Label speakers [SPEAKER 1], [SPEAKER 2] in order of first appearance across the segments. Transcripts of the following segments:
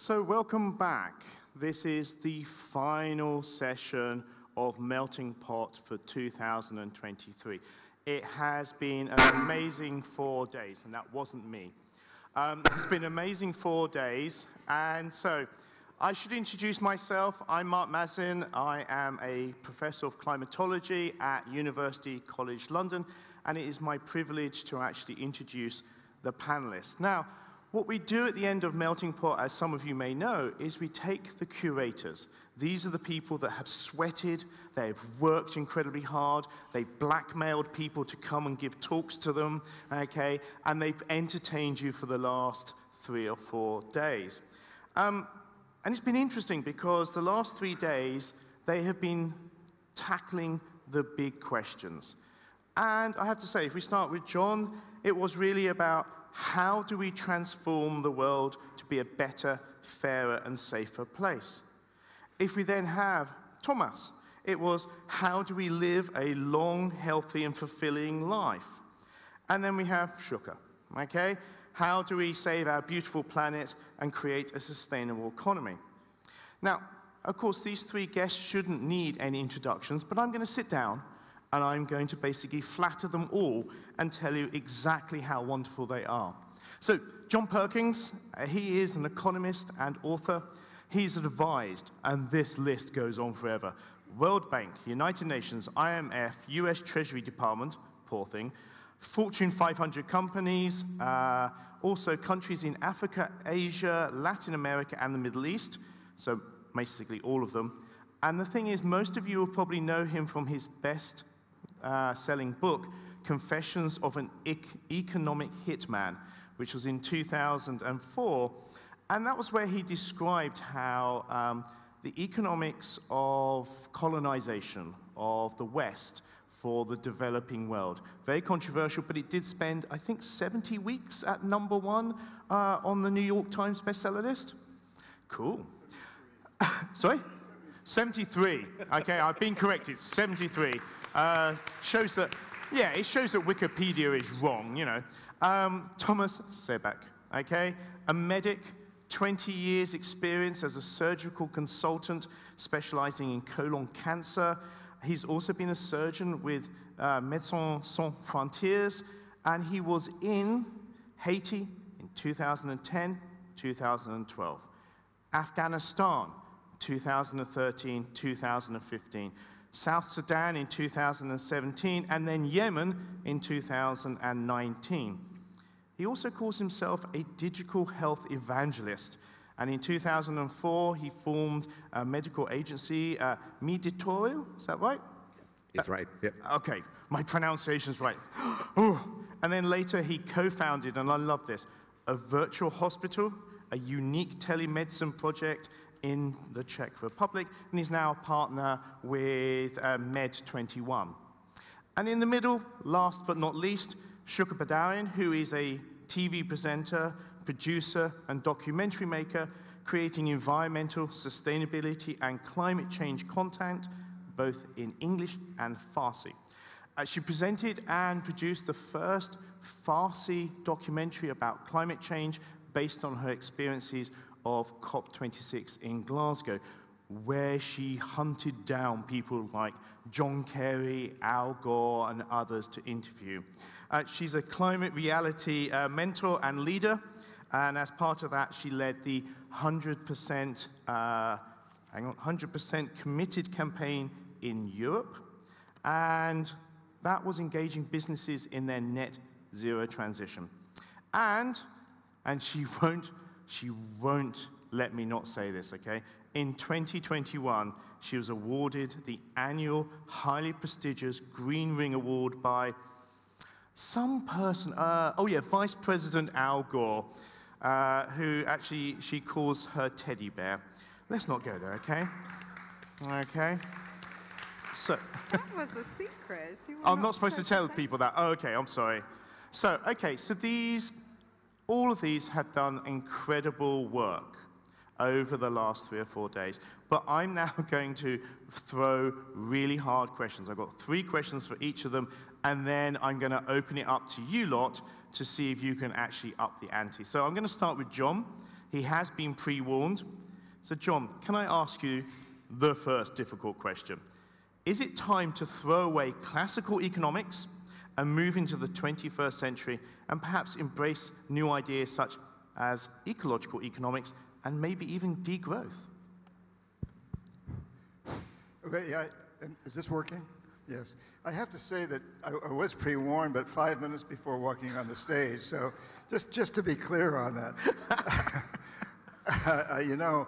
[SPEAKER 1] So welcome back. This is the final session of Meltingpot for 2023. It has been an amazing 4 days, and that wasn't me. It's been an amazing 4 days, and so I should introduce myself. I'm Mark Mazin. I am a professor of climatology at University College London, and it is my privilege to actually introduce the panelists. Now, what we do at the end of Meltingpot, as some of you may know, is we take the curators. These are the people that have sweated, they've worked incredibly hard, they blackmailed people to come and give talks to them, okay, and they've entertained you for the last 3 or 4 days. And it's been interesting because the last 3 days, they have been tackling the big questions. And I have to say, if we start with John, it was really about how do we transform the world to be a better, fairer, and safer place? If we then have Tomáš, it was how do we live a long, healthy, and fulfilling life? And then we have Shooka, okay? How do we save our beautiful planet and create a sustainable economy? Now, of course, these 3 guests shouldn't need any introductions, but I'm going to sit down and I'm going to basically flatter them all and tell you exactly how wonderful they are. So, John Perkins, he is an economist and author. He's advised, and this list goes on forever, World Bank, United Nations, IMF, US Treasury Department, poor thing, Fortune 500 companies, also countries in Africa, Asia, Latin America, and the Middle East, so basically all of them. And the thing is, most of you will probably know him from his best-selling book, Confessions of an Economic Hitman, which was in 2004. And that was where he described how the economics of colonization of the West for the developing world. Very controversial, but it did spend, I think, 70 weeks at #1 on the New York Times bestseller list. Cool. Sorry? 73. Okay, I've been corrected. 73. Shows that, yeah, it shows that Wikipedia is wrong, you know. Tomáš Šebek, okay, a medic, 20 years experience as a surgical consultant specializing in colon cancer. He's also been a surgeon with Médecins Sans Frontières, and he was in Haiti in 2010, 2012, Afghanistan, 2013, 2015, South Sudan in 2017, and then Yemen in 2019. He also calls himself a digital health evangelist, and in 2004 he formed a medical agency, Meditorio, is that right?
[SPEAKER 2] It's right, yep.
[SPEAKER 1] Okay, my pronunciation's right. And then later he co-founded, and I love this, a virtual hospital, a unique telemedicine project in the Czech Republic, and he's now a partner with Med21. And in the middle, last but not least, Shooka Bidarian, who is a TV presenter, producer, and documentary maker, creating environmental, sustainability, and climate change content, both in English and Farsi. She presented and produced the first Farsi documentary about climate change based on her experiences of COP26 in Glasgow, where she hunted down people like John Kerry, Al Gore, and others to interview. She's a climate reality mentor and leader, and as part of that, she led the 100% committed campaign in Europe, and that was engaging businesses in their net zero transition. And she won't let me not say this, okay? In 2021, she was awarded the annual highly prestigious Green Ring Award by some person, Vice President Al Gore, who actually she calls her teddy bear. Let's not go there, okay? Okay. So.
[SPEAKER 3] That was a secret.
[SPEAKER 1] I'm not supposed to tell people that. Oh, okay, I'm sorry. So, okay, so all of these have done incredible work over the last 3 or 4 days. But I'm now going to throw really hard questions. I've got 3 questions for each of them, and then I'm going to open it up to you lot to see if you can actually up the ante. So I'm going to start with John. He has been pre-warned. So John, can I ask you the first difficult question? Is it time to throw away classical economics and move into the 21st century and perhaps embrace new ideas such as ecological economics and maybe even degrowth?
[SPEAKER 2] Okay, yeah, is this working? Yes. I have to say that I was pre-warned, but 5 minutes before walking on the stage, so just to be clear on that. You know,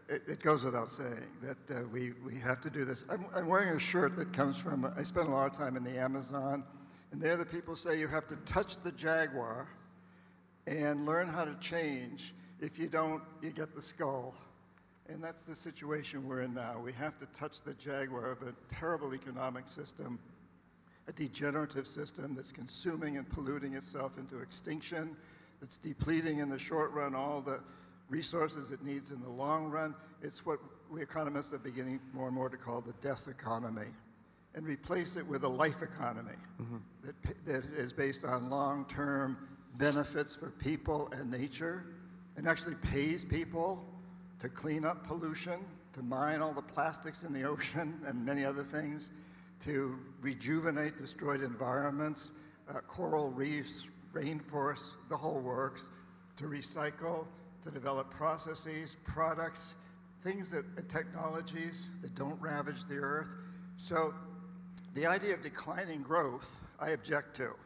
[SPEAKER 2] it goes without saying that we have to do this. I'm wearing a shirt that comes from, I spent a lot of time in the Amazon, and there the people say you have to touch the jaguar and learn how to change. If you don't, you get the skull. And that's the situation we're in now. We have to touch the jaguar of a terrible economic system, a degenerative system that's consuming and polluting itself into extinction, that's depleting in the short run all the resources it needs in the long run. It's what we economists are beginning more and more to call the death economy, and replace it with a life economy that is based on long-term benefits for people and nature, and actually pays people to clean up pollution, to mine all the plastics in the ocean and many other things, to rejuvenate destroyed environments, coral reefs, rainforests, the whole works, to recycle, to develop processes, products, things technologies that don't ravage the earth. So the idea of declining growth, I object to.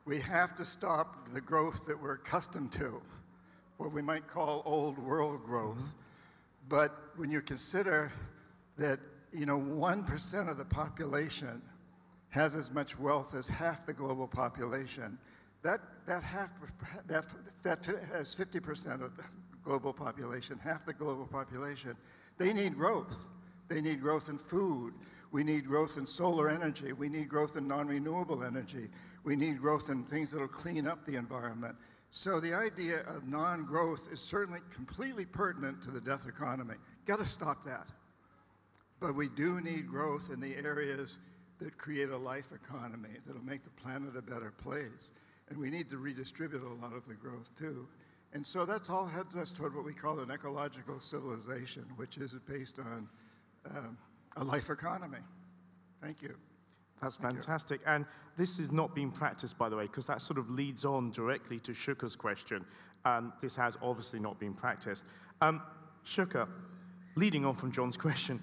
[SPEAKER 2] We have to stop the growth that we're accustomed to, what we might call old world growth. But when you consider that, 1% of the population has as much wealth as half the global population, that has 50% of the global population, half the global population. They need growth. They need growth in food. We need growth in solar energy. We need growth in non-renewable energy. We need growth in things that will clean up the environment. So the idea of non-growth is certainly completely pertinent to the death economy. Got to stop that. But we do need growth in the areas that create a life economy that'll make the planet a better place. And we need to redistribute a lot of the growth too. And so that's all heads us toward what we call an ecological civilization, which is based on a life economy. Thank you.
[SPEAKER 1] That's fantastic. And this is not being practiced, by the way, because that sort of leads on directly to Shooka's question. This has obviously not been practiced. Shooka, leading on from John's question,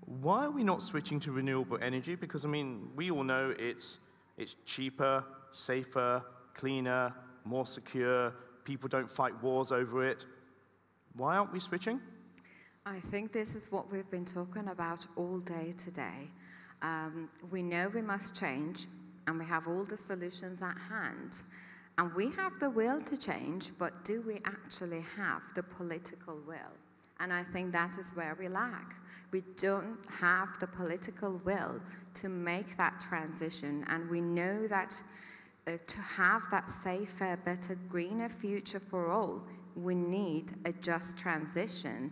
[SPEAKER 1] why are we not switching to renewable energy? Because, we all know it's cheaper, safer, cleaner, more secure. People don't fight wars over it. Why aren't we switching?
[SPEAKER 3] I think this is what we've been talking about all day today. We know we must change, and we have all the solutions at hand. And we have the will to change, but do we actually have the political will? And I think that is where we lack. We don't have the political will to make that transition, and we know that to have that safer, better, greener future for all, we need a just transition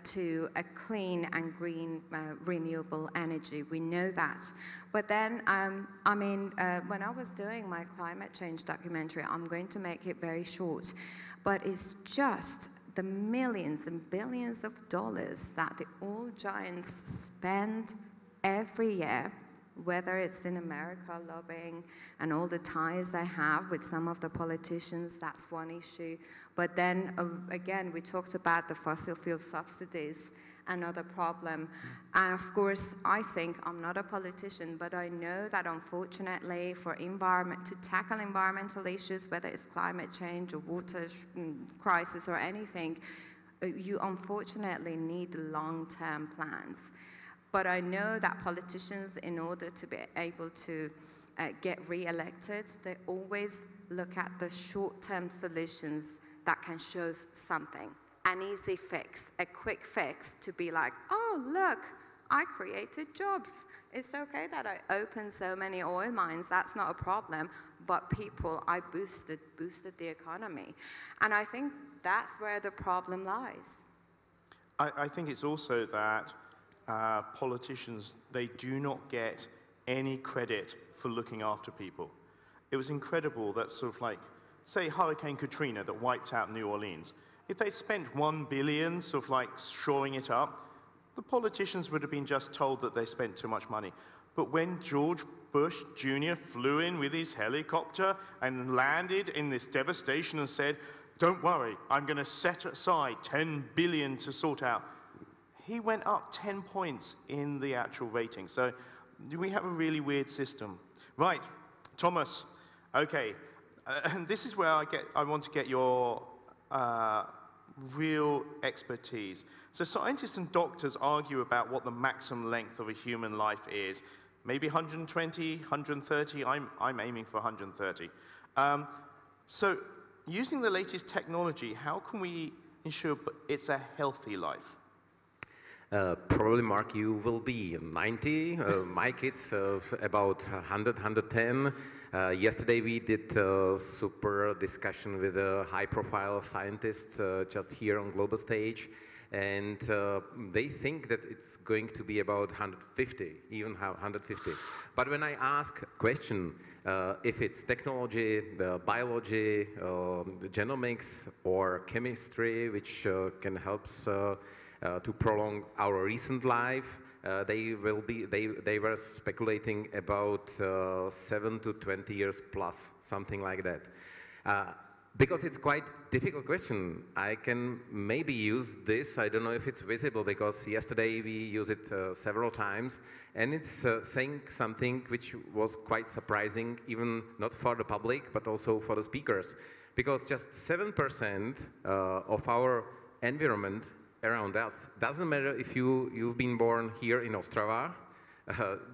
[SPEAKER 3] to a clean and green renewable energy. We know that. But then, when I was doing my climate change documentary, I'm going to make it very short, but it's just the millions and billions of dollars that the oil giants spend every year, whether it's in America lobbying and all the ties they have with some of the politicians, that's one issue. But then, again, we talked about the fossil fuel subsidies, another problem. And of course, I think, I'm not a politician, but I know that unfortunately for to tackle environmental issues, whether it's climate change or water crisis or anything, you unfortunately need long-term plans. But I know that politicians, in order to be able to get re-elected, they always look at the short-term solutions that can show something, an easy fix, a quick fix to be like, oh, look, I created jobs. It's okay that I opened so many oil mines, that's not a problem, but I boosted the economy. And I think that's where the problem lies.
[SPEAKER 1] I think it's also that politicians, they do not get any credit for looking after people. It was incredible that sort of like, say Hurricane Katrina that wiped out New Orleans. If they'd spent 1 billion sort of like shoring it up, the politicians would have been just told that they spent too much money. But when George Bush Jr. flew in with his helicopter and landed in this devastation and said, don't worry, I'm going to set aside 10 billion to sort out, he went up 10 points in the actual rating. So we have a really weird system. Right, Thomas, okay, and this is where I want to get your real expertise. So scientists and doctors argue about what the maximum length of a human life is. Maybe 120, 130, I'm aiming for 130. So using the latest technology, how can we ensure it's a healthy life?
[SPEAKER 4] Probably, Mark, you will be 90. My kids about 100, 110. Yesterday we did a super discussion with a high-profile scientist just here on global stage, and they think that it's going to be about 150, even 150. But when I ask a question, if it's technology, the biology, the genomics, or chemistry, which can help to prolong our recent life, they were speculating about 7 to 20 years plus, something like that. Because it's quite difficult question. I can maybe use this. I don't know if it's visible because yesterday we used it several times, and it's saying something which was quite surprising, even not for the public, but also for the speakers. Because just 7% of our environment around us, doesn't matter if you've been born here in Ostrava,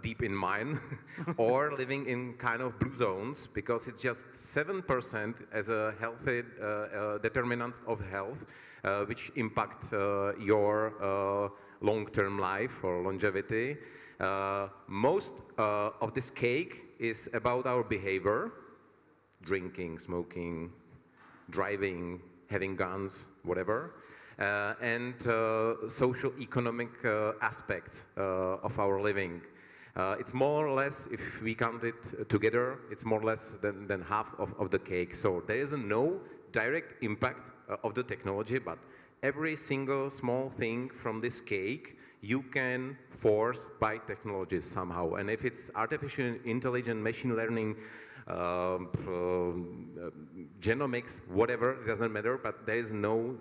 [SPEAKER 4] deep in mine, or living in kind of blue zones, because it's just 7% as a healthy determinants of health, which impact your long-term life or longevity. Most of this cake is about our behavior, drinking, smoking, driving, having guns, whatever. And social economic aspects of our living. It's more or less, if we count it together, it's more or less than half of the cake. So there is no direct impact of the technology, but every single small thing from this cake you can force by technology somehow. And if it's artificial intelligence, machine learning, genomics, whatever, it doesn't matter, but there is no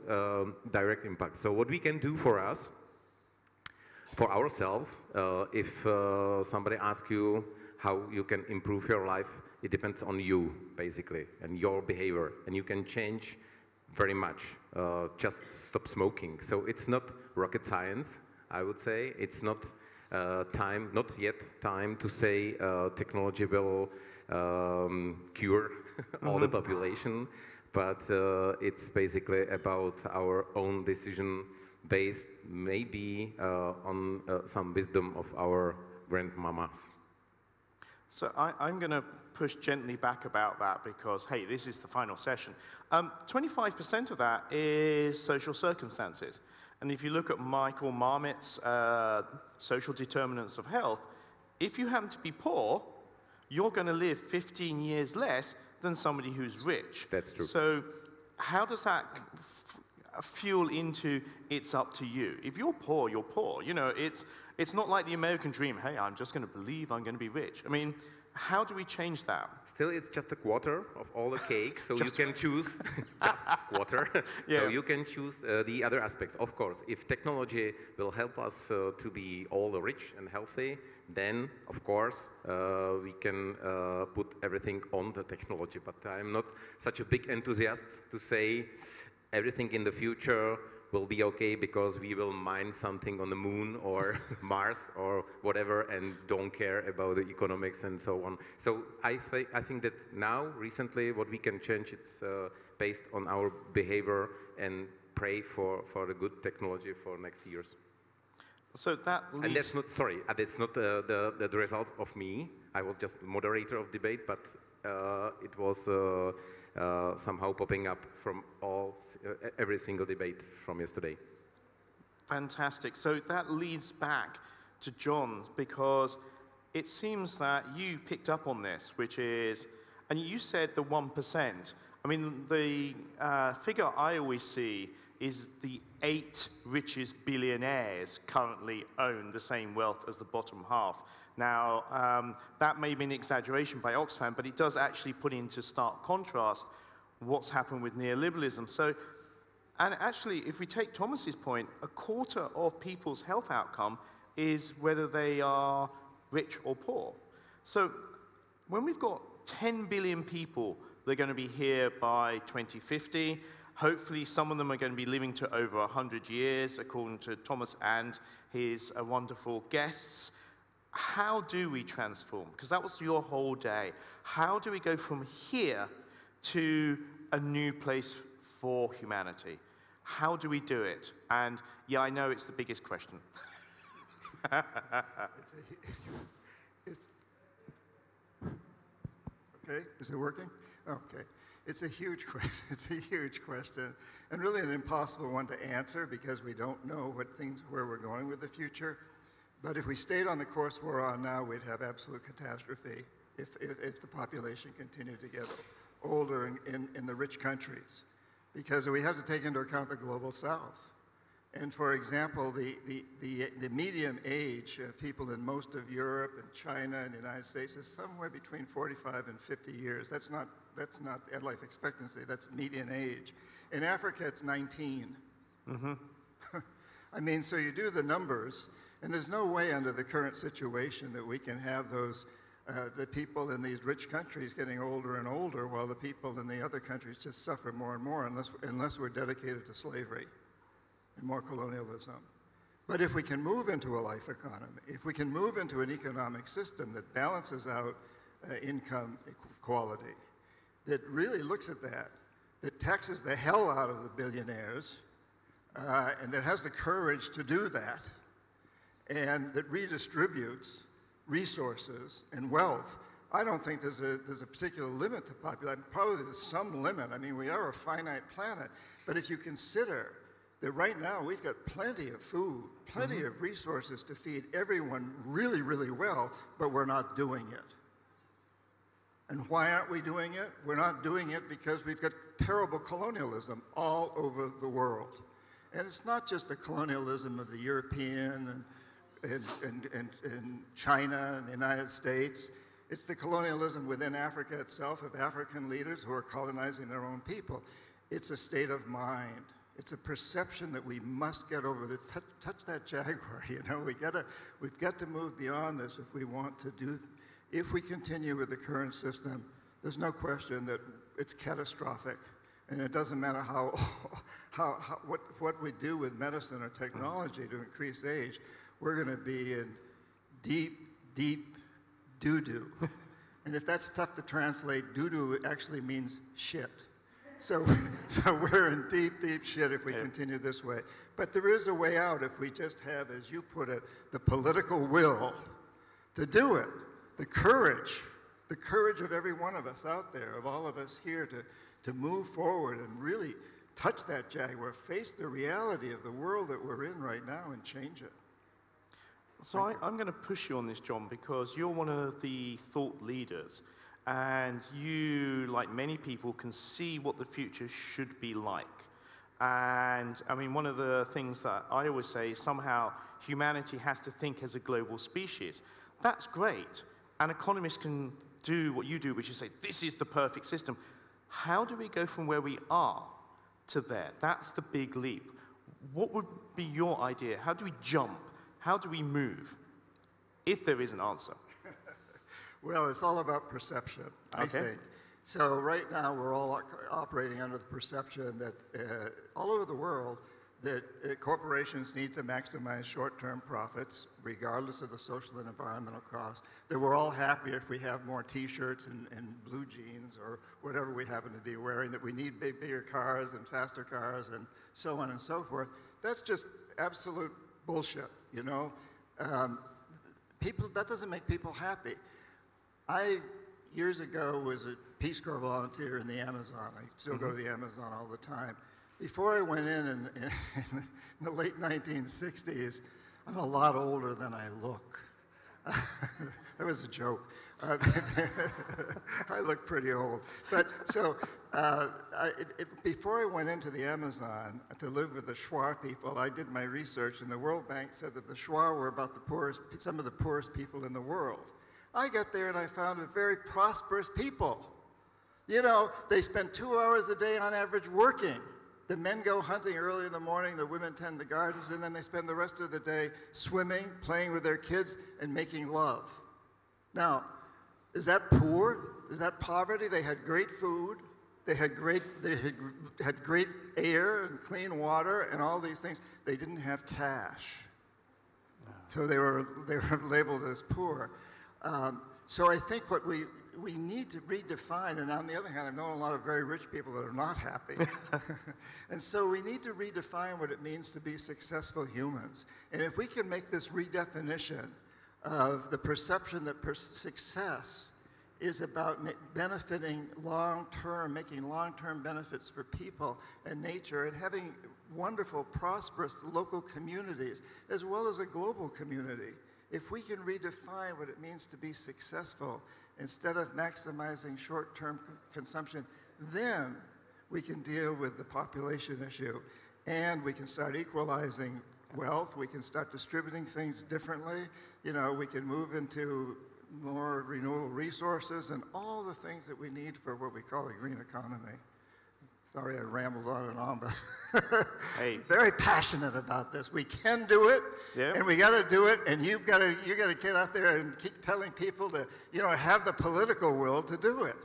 [SPEAKER 4] direct impact. So what we can do for us, for ourselves, if somebody asks you how you can improve your life, it depends on you, basically, and your behavior, and you can change very much. Just stop smoking. So it's not rocket science, I would say. It's not not yet time to say technology will cure all the population, but it's basically about our own decision based maybe on some wisdom of our grandmamas.
[SPEAKER 1] So I'm going to push gently back about that because, hey, this is the final session. 25% of that is social circumstances. And if you look at Michael Marmit's social determinants of health, if you happen to be poor, you're going to live 15 years less than somebody who's rich.
[SPEAKER 4] That's true.
[SPEAKER 1] So how does that fuel into it's up to you? If you're poor, you're poor. You know, it's not like the American dream, hey, I'm just going to believe I'm going to be rich. I mean, how do we change that?
[SPEAKER 4] Still, it's just a quarter of all the cake, so you can choose just quarter.
[SPEAKER 1] Yeah.
[SPEAKER 4] So you can choose the other aspects. Of course, if technology will help us to be all rich and healthy, then, of course, we can put everything on the technology. But I'm not such a big enthusiast to say everything in the future will be okay because we will mine something on the moon or Mars or whatever and don't care about the economics and so on. So I think that now, recently, what we can change is based on our behavior and pray for the good technology for next years.
[SPEAKER 1] So that leads...
[SPEAKER 4] And that's not, sorry, that's not the result of me. I was just moderator of debate, but it was somehow popping up from every single debate from yesterday.
[SPEAKER 1] Fantastic. So that leads back to John, because it seems that you picked up on this, which is And you said the 1%. I mean, the figure I always see is the 8 richest billionaires currently own the same wealth as the bottom half. Now, that may be an exaggeration by Oxfam, but it does actually put into stark contrast what's happened with neoliberalism. So, and actually, if we take Thomas's point, a quarter of people's health outcome is whether they are rich or poor. So, when we've got 10 billion people that are going to be here by 2050, hopefully some of them are going to be living to over 100 years, according to Thomas and his wonderful guests. How do we transform? Because that was your whole day. How do we go from here to a new place for humanity? How do we do it? And yeah, I know it's the biggest question.
[SPEAKER 2] Okay, is it working? Okay. It's a huge question. It's a huge question, and really an impossible one to answer because we don't know where we're going with the future. But if we stayed on the course we're on now, we'd have absolute catastrophe if the population continued to get older in the rich countries, because we have to take into account the global south. And for example, the median age of people in most of Europe and China and the United States is somewhere between 45 and 50 years. That's not life expectancy, that's median age. In Africa, it's 19. Mm-hmm. I mean, so you do the numbers, and there's no way under the current situation that we can have those, the people in these rich countries getting older and older while the people in the other countries just suffer more and more unless we're dedicated to slavery and more colonialism. But if we can move into a life economy, if we can move into an economic system that balances out income equality, that really looks at that taxes the hell out of the billionaires, and that has the courage to do that, and that redistributes resources and wealth, I don't think there's a particular limit to population. Probably there's some limit. I mean, we are a finite planet. But if you consider that right now we've got plenty of food, plenty of resources to feed everyone really, really well, but we're not doing it. And why aren't we doing it? We're not doing it because we've got terrible colonialism all over the world. And it's not just the colonialism of the European and China and the United States. It's the colonialism within Africa itself of African leaders who are colonizing their own people. It's a state of mind. It's a perception that we must get over. Touch that jaguar, you know. We've got to move beyond this if we want to do. If we continue with the current system, there's no question that it's catastrophic, and it doesn't matter what we do with medicine or technology to increase age. We're going to be in deep, deep doo-doo. And if that's tough to translate, doo-doo actually means shit. So we're in deep, deep shit if we continue this way. But there is a way out if we just have, as you put it, the political will to do it. The courage of every one of us out there, of all of us here to move forward and really touch that jaguar, face the reality of the world that we're in right now and change it.
[SPEAKER 1] So I'm going to push you on this, John, because you're one of the thought leaders. And you, like many people, can see what the future should be like. And I mean, one of the things that I always say is somehow humanity has to think as a global species. That's great. And economists can do what you do, which is say, this is the perfect system. How do we go from where we are to there? That's the big leap. What would be your idea? How do we jump? How do we move? If there is an answer.
[SPEAKER 2] Well, it's all about perception, I think. So right now we're all operating under the perception that all over the world that corporations need to maximize short-term profits regardless of the social and environmental costs, that we're all happy if we have more T-shirts and blue jeans or whatever we happen to be wearing, that we need bigger cars and faster cars and so on and so forth. That's just absolute bullshit, you know? That doesn't make people happy. I, years ago, was a Peace Corps volunteer in the Amazon. I still go to the Amazon all the time. Before I went in the late 1960s, I'm a lot older than I look. That was a joke. I look pretty old. But so before I went into the Amazon to live with the Shuar people, I did my research, and the World Bank said that the Shuar were about the poorest, some of the poorest people in the world. I got there and I found a very prosperous people. You know, they spend 2 hours a day on average working. The men go hunting early in the morning, the women tend the gardens, and then they spend the rest of the day swimming, playing with their kids, and making love. Now, is that poor? Is that poverty? They had great food, they had great air and clean water and all these things. They didn't have cash. No. So they were labeled as poor. So I think what we need to redefine, and on the other hand, I've known a lot of very rich people that are not happy. And so we need to redefine what it means to be successful humans. And if we can make this redefinition of the perception that success is about benefiting long-term, making long-term benefits for people and nature, and having wonderful, prosperous local communities, as well as a global community. If we can redefine what it means to be successful, instead of maximizing short-term consumption, then we can deal with the population issue, and we can start equalizing wealth, we can start distributing things differently, you know, we can move into more renewable resources and all the things that we need for what we call a green economy. Sorry I rambled on and on, but
[SPEAKER 1] hey.
[SPEAKER 2] Very passionate about this. We can do it,
[SPEAKER 1] yep.
[SPEAKER 2] And we got to do it, and you got to get out there and keep telling people to, you know, have the political will to do it.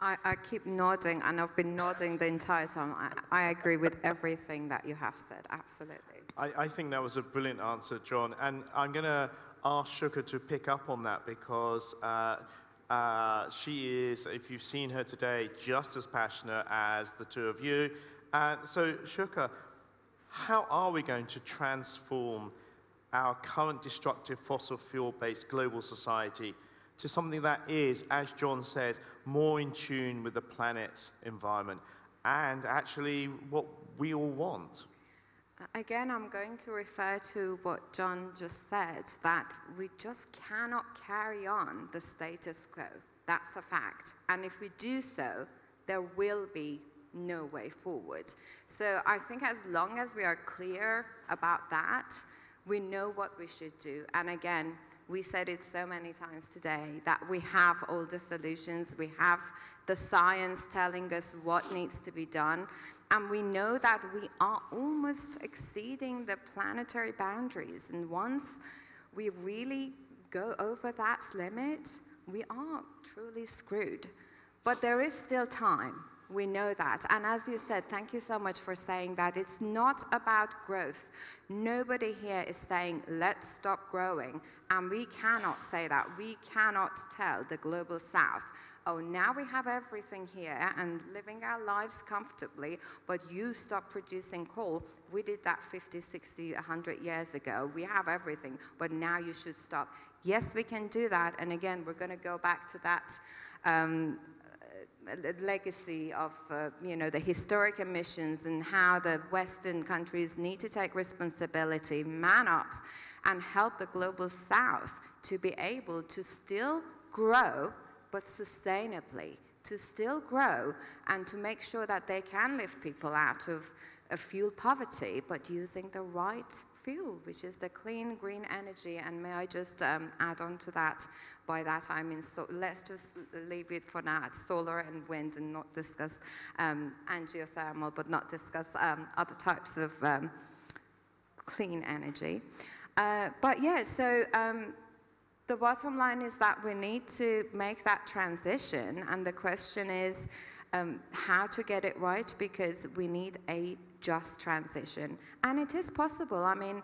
[SPEAKER 3] I keep nodding, and I've been nodding the entire time. I agree with everything that you have said, absolutely.
[SPEAKER 1] I think that was a brilliant answer, John, and I'm going to ask Shooka to pick up on that because she is, if you've seen her today, just as passionate as the two of you. So, Shooka, how are we going to transform our current destructive fossil fuel-based global society to something that is, as John says, more in tune with the planet's environment and actually what we all want?
[SPEAKER 3] Again, I'm going to refer to what John just said, that we just cannot carry on the status quo. That's a fact. And if we do so, there will be no way forward. So I think as long as we are clear about that, we know what we should do. And again, we said it so many times today that we have all the solutions. We have the science telling us what needs to be done. And we know that we are almost exceeding the planetary boundaries. And once we really go over that limit, we are truly screwed. But there is still time. We know that. And as you said, thank you so much for saying that. It's not about growth. Nobody here is saying, let's stop growing. And we cannot say that. We cannot tell the global south, oh, now we have everything here and living our lives comfortably, but you stop producing coal. We did that 50, 60, 100 years ago. We have everything, but now you should stop. Yes, we can do that. And again, we're going to go back to that legacy of you know, the historic emissions and how the Western countries need to take responsibility, man up, and help the global south to be able to still grow, but sustainably, to still grow and to make sure that they can lift people out of fuel poverty, but using the right fuel, which is the clean, green energy. And may I just add on to that, by that I mean, so let's just leave it for now at solar and wind and not discuss and geothermal, but not discuss other types of clean energy. But yeah, so the bottom line is that we need to make that transition, and the question is how to get it right, because we need a just transition. And it is possible. I mean,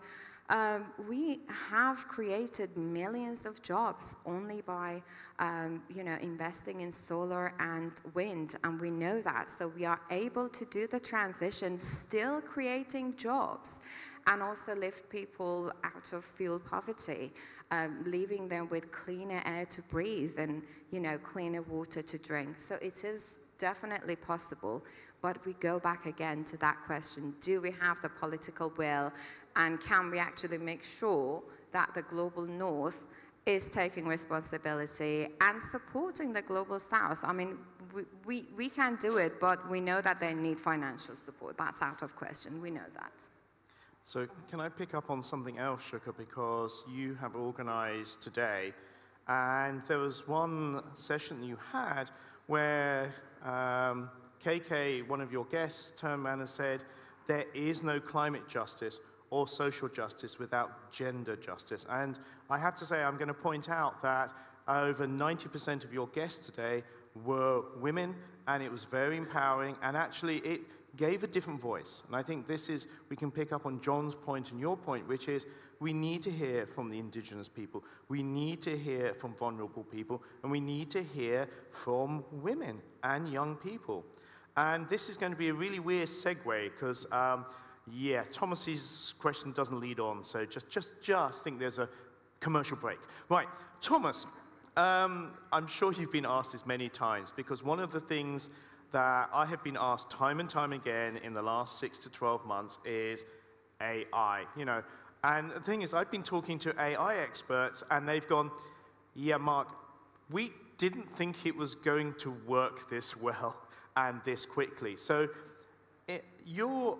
[SPEAKER 3] we have created millions of jobs only by, you know, investing in solar and wind, and we know that. So we are able to do the transition, still creating jobs, and also lift people out of fuel poverty, leaving them with cleaner air to breathe and, you know, cleaner water to drink. So it is definitely possible, but we go back again to that question: do we have the political will, and can we actually make sure that the global north is taking responsibility and supporting the global south. I mean, we can do it, but we know that they need financial support. That's out of question. We know that.
[SPEAKER 1] So can I pick up on something else, Shooka, because you have organized today, and there was one session you had where KK, one of your guests, turned around and said, there is no climate justice or social justice without gender justice. And I have to say, I'm going to point out that over 90% of your guests today were women, and it was very empowering, and actually it gave a different voice. And I think this is, we can pick up on John's point and your point, which is we need to hear from the indigenous people, we need to hear from vulnerable people, and we need to hear from women and young people. And this is going to be a really weird segue, because yeah, Thomas's question doesn't lead on, so just think there's a commercial break. Right, Thomas, I'm sure you've been asked this many times, because one of the things that I have been asked time and time again in the last 6 to 12 months is AI, you know. And the thing is, I've been talking to AI experts, and they've gone, yeah, Mark, we didn't think it was going to work this well and this quickly. So your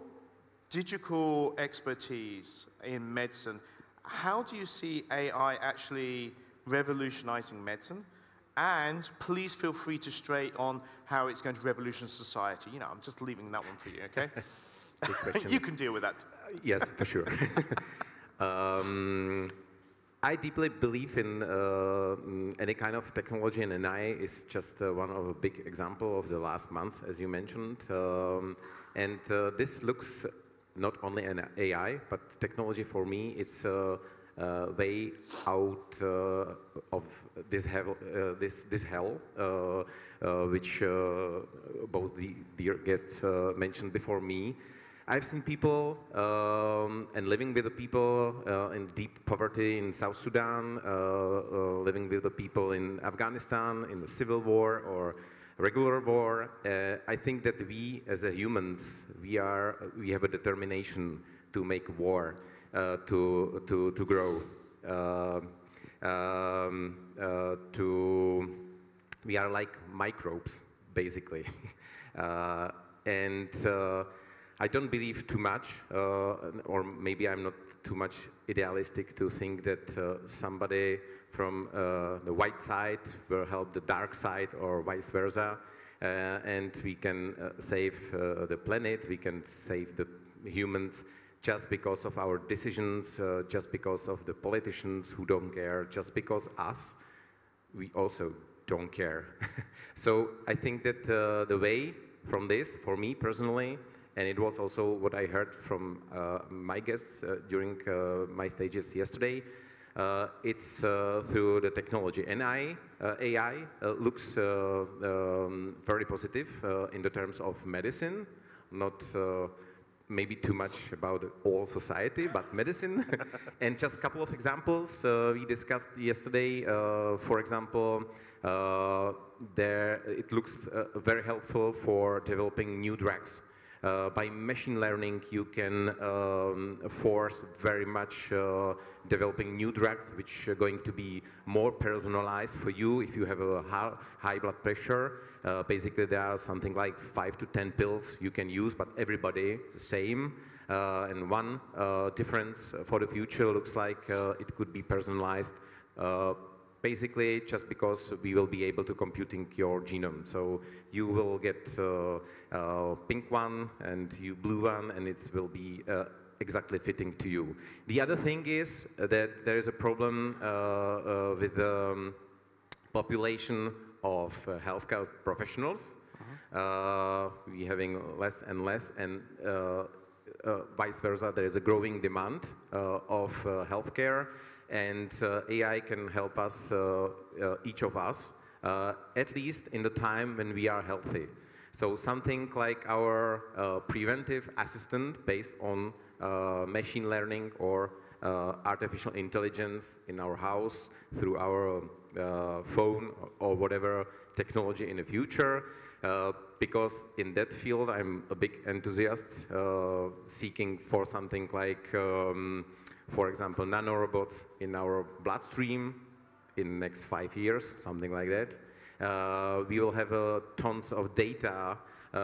[SPEAKER 1] digital expertise in medicine, how do you see AI actually revolutionizing medicine? And please feel free to stray on how it's going to revolutionize society. You know, I'm just leaving that one for you, okay?
[SPEAKER 4] Good question.
[SPEAKER 1] You can deal with that.
[SPEAKER 4] Yes, for sure. I deeply believe in any kind of technology, and AI is just one of a big example of the last months, as you mentioned. This looks not only an AI, but technology for me, it's a way out of this hell, which both the dear guests mentioned before me. I've seen people and living with the people in deep poverty in South Sudan, living with the people in Afghanistan, in the civil war or regular war. I think that we, as humans, we have a determination to make war, to grow, we are like microbes, basically, I don't believe too much, or maybe I'm not too much idealistic to think that somebody from the white side will help the dark side or vice versa, and we can save the planet, we can save the humans just because of our decisions, just because of the politicians who don't care, just because we also don't care. So I think that the way from this, for me personally, and it was also what I heard from my guests during my stages yesterday, it's through the technology. And AI looks very positive in the terms of medicine, not maybe too much about all society, but medicine. And just a couple of examples we discussed yesterday. For example, it looks very helpful for developing new drugs. By machine learning, you can force very much developing new drugs, which are going to be more personalized for you if you have a high blood pressure. Basically, there are something like 5 to 10 pills you can use, but everybody the same. And one difference for the future looks like it could be personalized. Basically, just because we will be able to computing your genome. So you will get pink one and you blue one, and it will be exactly fitting to you. The other thing is that there is a problem with the population of healthcare professionals. We're having less and less, and vice versa. There is a growing demand of healthcare. And AI can help us, each of us, at least in the time when we are healthy. So something like our preventive assistant based on machine learning or artificial intelligence in our house through our phone or whatever technology in the future. Because in that field, I'm a big enthusiast, seeking for something like for example, nanorobots in our bloodstream, in the next 5 years, something like that. We will have tons of data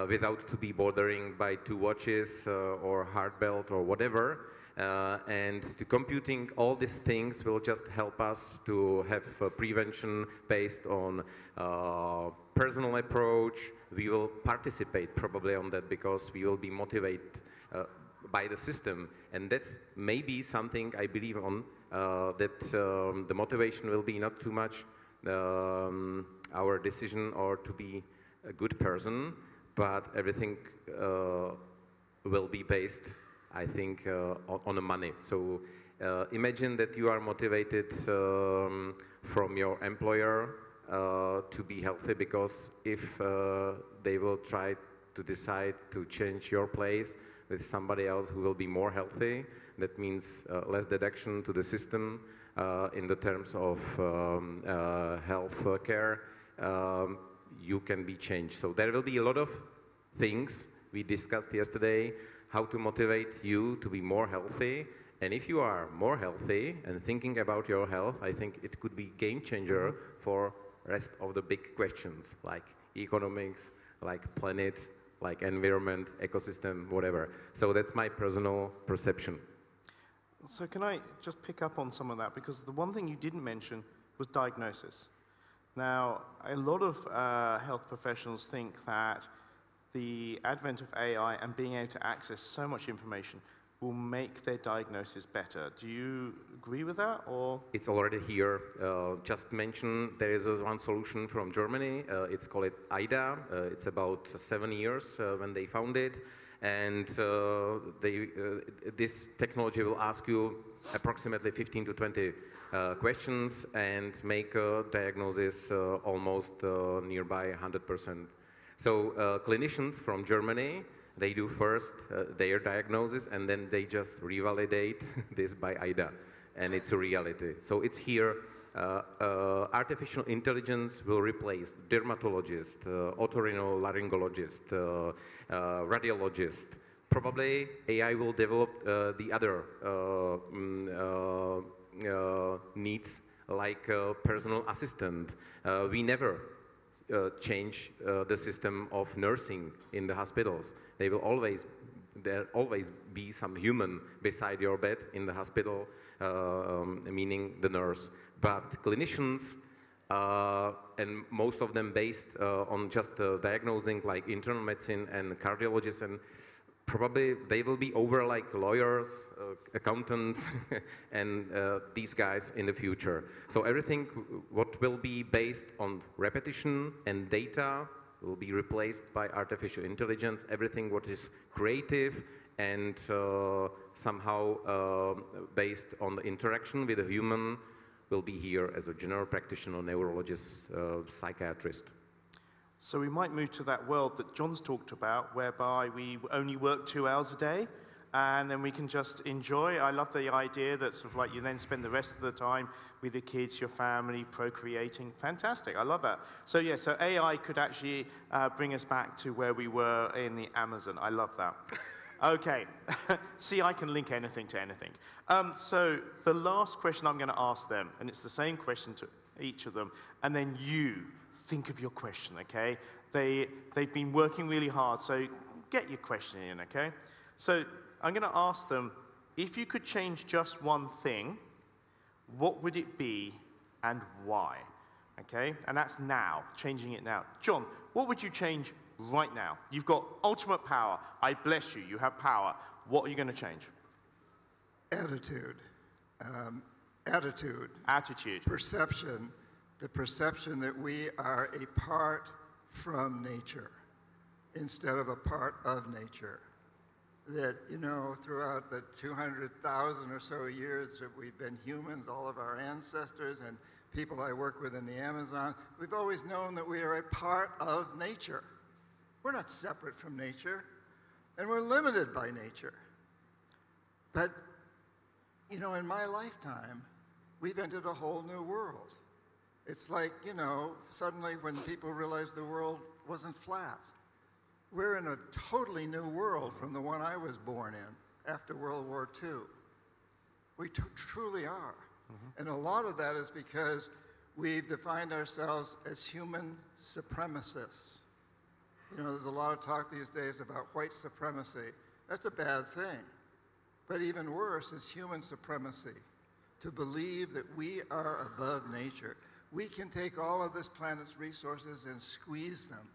[SPEAKER 4] without to be bothering by 2 watches or heart belt or whatever. And to computing all these things will just help us to have prevention based on personal approach. We will participate probably on that because we will be motivated by the system. And that's maybe something I believe on, that the motivation will be not too much our decision or to be a good person, but everything will be based, I think, on the money. So imagine that you are motivated from your employer to be healthy, because if they will try to decide to change your place with somebody else who will be more healthy, that means less deduction to the system in the terms of health care, you can be changed. So there will be a lot of things we discussed yesterday, how to motivate you to be more healthy. And if you are more healthy and thinking about your health, I think it could be game changer for rest of the big questions like economics, like planet, like environment, ecosystem, whatever. So that's my personal perception.
[SPEAKER 1] So can I just pick up on some of that? Because the one thing you didn't mention was diagnosis. Now, a lot of health professionals think that the advent of AI and being able to access so much information will make their diagnosis better. Do you agree with that, or? It's
[SPEAKER 4] already here. Just mention there is one solution from Germany. It's called IDA. It's about 7 years when they found it. And this technology will ask you approximately 15 to 20 questions and make a diagnosis almost nearby 100%. So clinicians from Germany, they do first their diagnosis, and then they just revalidate this by IDA, and it's a reality. So it's here. Artificial intelligence will replace dermatologist, otorhinolaryngologist, radiologist. Probably AI will develop the other needs, like personal assistant. We never change the system of nursing in the hospitals. There always be some human beside your bed in the hospital, meaning the nurse. But clinicians, and most of them based on just diagnosing, like internal medicine and cardiologists, and probably they will be over like lawyers, accountants, and these guys in the future. So everything what will be based on repetition and data will be replaced by artificial intelligence. Everything what is creative and somehow based on the interaction with a human will be here as a general practitioner, neurologist, psychiatrist.
[SPEAKER 1] So we might move to that world that John's talked about, whereby we only work 2 hours a day, and then we can just enjoy. I love the idea that sort of like you then spend the rest of the time with your kids, your family, procreating. Fantastic, I love that. So yeah, so AI could actually bring us back to where we were in the Amazon. I love that. Okay, see, I can link anything to anything. So the last question I'm going to ask them, and it's the same question to each of them, and then you think of your question, okay? They've been working really hard, so get your question in, okay? So I'm going to ask them, if you could change just one thing, what would it be and why? Okay, and that's now, changing it now. John, what would you change right now? You've got ultimate power. I bless you, you have power. What are you going to change?
[SPEAKER 2] Attitude.
[SPEAKER 1] Attitude.
[SPEAKER 2] Perception. The perception that we are a part from nature instead of a part of nature. That, you know, throughout the 200,000 or so years that we've been humans, all of our ancestors and people I work with in the Amazon, we've always known that we are a part of nature. We're not separate from nature, and we're limited by nature. But, you know, in my lifetime, we've entered a whole new world. It's like, you know, suddenly when people realized the world wasn't flat. We're in a totally new world from the one I was born in after World War II. We truly are. Mm-hmm. And a lot of that is because we've defined ourselves as human supremacists. You know, there's a lot of talk these days about white supremacy. That's a bad thing. But even worse is human supremacy, to believe that we are above nature. We can take all of this planet's resources and squeeze them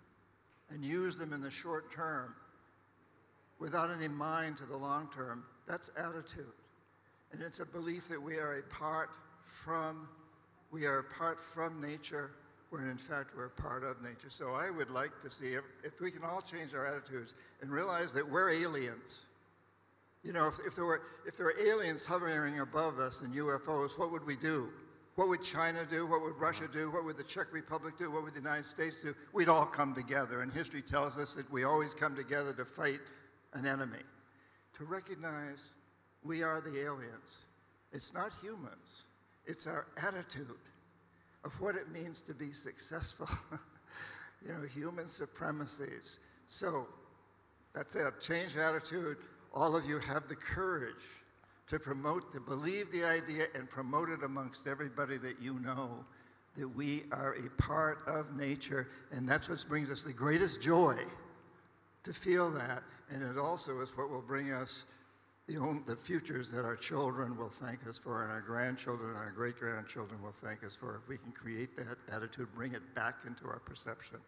[SPEAKER 2] and use them in the short term without any mind to the long term. That's attitude. And it's a belief that we are apart from nature, when in fact we're part of nature. So I would like to see if we can all change our attitudes and realize that we're aliens. You know, if there were aliens hovering above us in UFOs, what would we do? What would China do? What would Russia do? What would the Czech Republic do? What would the United States do? We'd all come together, and history tells us that we always come together to fight an enemy. To recognize we are the aliens. It's not humans. It's our attitude of what it means to be successful. You know, human supremacies. So that's it. Change attitude. All of you have the courage to believe the idea and promote it amongst everybody that you know, that we are a part of nature, and that's what brings us the greatest joy, to feel that, and it also is what will bring us the futures that our children will thank us for, and our grandchildren and our great-grandchildren will thank us for, if we can create that attitude, bring it back into our perception.